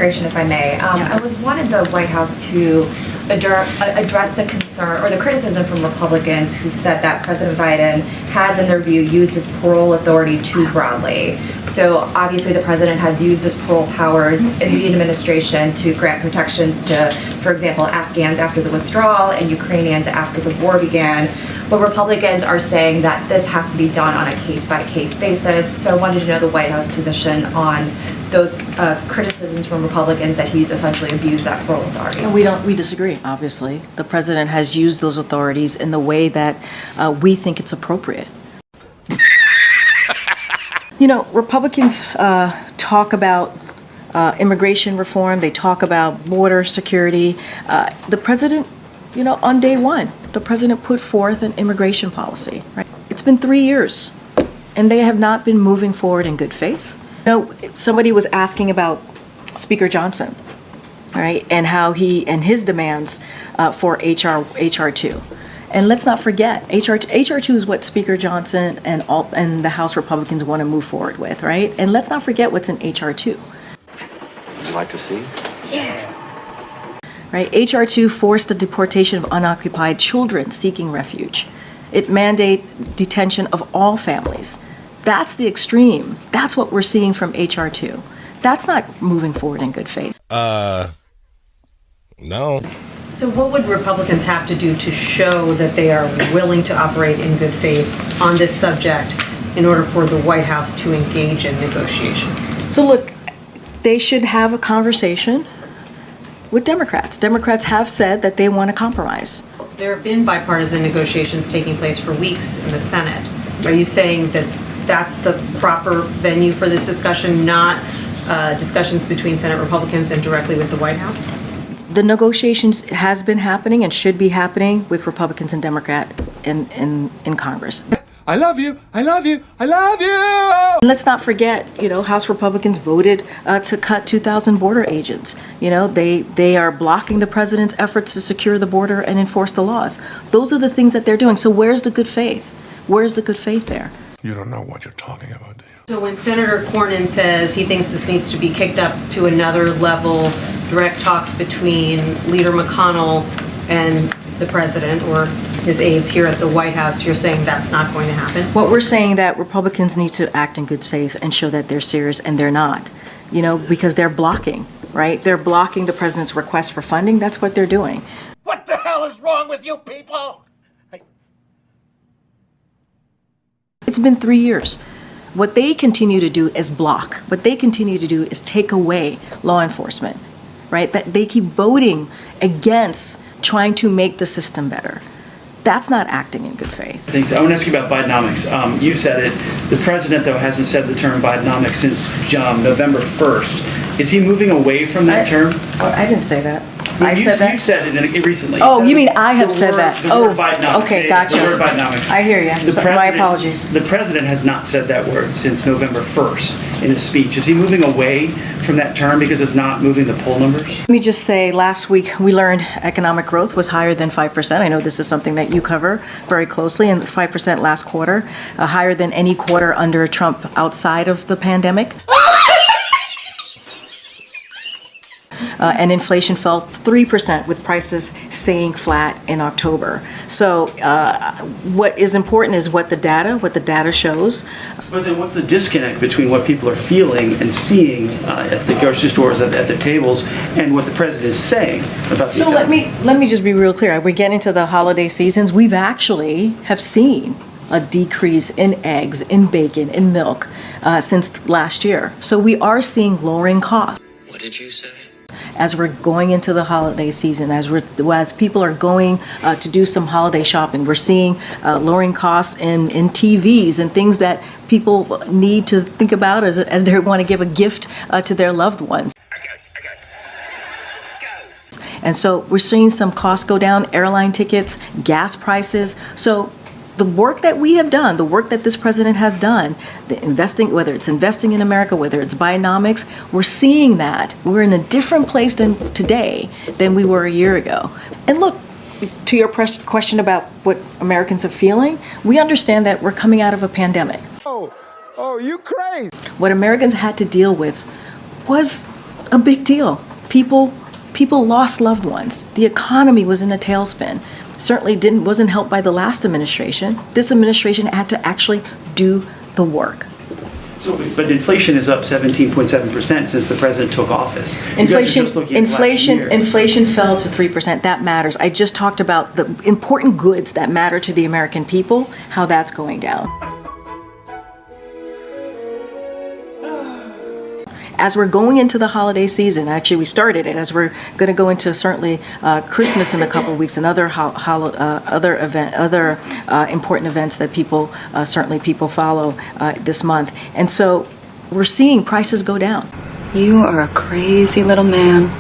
immigration, if I may. I wanted the White House to address the concern or the criticism from Republicans who said that President Biden has, in their view, used his parole authority too broadly. So obviously the president has used his parole powers in the administration to grant protections to, for example, Afghans after the withdrawal and Ukrainians after the war began. But Republicans are saying that this has to be done on a case-by-case basis. So I wanted to know the White House position on those criticisms from Republicans that he's essentially abused that parole authority. And we disagree, obviously. The president has used those authorities in the way that we think it's appropriate. You know, Republicans talk about immigration reform, they talk about border security. The president, you know, on day one, the president put forth an immigration policy, right? It's been 3 years, and they have not been moving forward in good faith. You know, somebody was asking about Speaker Johnson, right, and how his demands for HR2. And let's not forget, HR2 is what Speaker Johnson and the House Republicans want to move forward with, right? And let's not forget what's in HR2. Would you like to see? Yeah. Right, HR2 forced the deportation of unoccupied children seeking refuge. It mandates detention of all families. That's the extreme. That's what we're seeing from HR2. That's not moving forward in good faith. No. So what would Republicans have to do to show that they are willing to operate in good faith on this subject in order for the White House to engage in negotiations? So look, they should have a conversation with Democrats. Democrats have said that they want to compromise. There have been bipartisan negotiations taking place for weeks in the Senate. Are you saying that that's the proper venue for this discussion, not discussions between Senate Republicans and directly with the White House? The negotiations has been happening and should be happening with Republicans and Democrats in Congress. I love you. I love you. I love you. And let's not forget, you know, House Republicans voted to cut 2,000 border agents. You know, they are blocking the president's efforts to secure the border and enforce the laws. Those are the things that they're doing. So where's the good faith? Where's the good faith there? You don't know what you're talking about, do you? So when Senator Cornyn says he thinks this needs to be kicked up to another level, direct talks between Leader McConnell and the president or his aides here at the White House, you're saying that's not going to happen? What we're saying that Republicans need to act in good faith and show that they're serious, and they're not, you know, because they're blocking, right? They're blocking the president's request for funding. That's what they're doing. What the hell is wrong with you people? It's been 3 years. What they continue to do is block. What they continue to do is take away law enforcement, right? That they keep voting against trying to make the system better. That's not acting in good faith. Thanks. I want to ask you about Bidenomics. You said it. The president, though, hasn't said the term Bidenomics since November 1st. Is he moving away from that term? I didn't say that. I said that? You said it recently. Oh, you mean I have said that? The word Bidenomics. Okay, gotcha. The word Bidenomics. I hear you. My apologies. The president has not said that word since November 1st in his speech. Is he moving away from that term because it's not moving the poll numbers? Let me just say, last week we learned economic growth was higher than 5%. I know this is something that you cover very closely, and 5% last quarter, higher than any quarter under Trump outside of the pandemic. And inflation fell 3% with prices staying flat in October. So what is important is what the data shows. But then what's the disconnect between what people are feeling and seeing at the grocery stores, at their tables, and what the president is saying about the So let me just be real clear. We get into the holiday seasons. We've actually have seen a decrease in eggs, in bacon, in milk since last year. So we are seeing lowering costs. What did you say? As we're going into the holiday season, as people are going to do some holiday shopping, we're seeing lowering costs in TVs and things that people need to think about as they want to give a gift to their loved ones. Go. And so we're seeing some costs go down, airline tickets, gas prices. So the work that we have done, the work that this president has done, the investing, whether it's investing in America, whether it's Bidenomics, we're seeing that. We're in a different place today than we were a year ago. And look, to your question about what Americans are feeling, we understand that we're coming out of a pandemic. Oh, you crazy. What Americans had to deal with was a big deal. People lost loved ones. The economy was in a tailspin. Certainly wasn't helped by the last administration. This administration had to actually do the work. So, but inflation is up 17.7% since the president took office. You guys are just looking at last year. Inflation fell to 3%. That matters. I just talked about the important goods that matter to the American people, how that's going down. As we're going into the holiday season, actually we started it, as we're going to go into certainly Christmas in a couple of weeks and other important events that people follow this month. And so we're seeing prices go down. You are a crazy little man.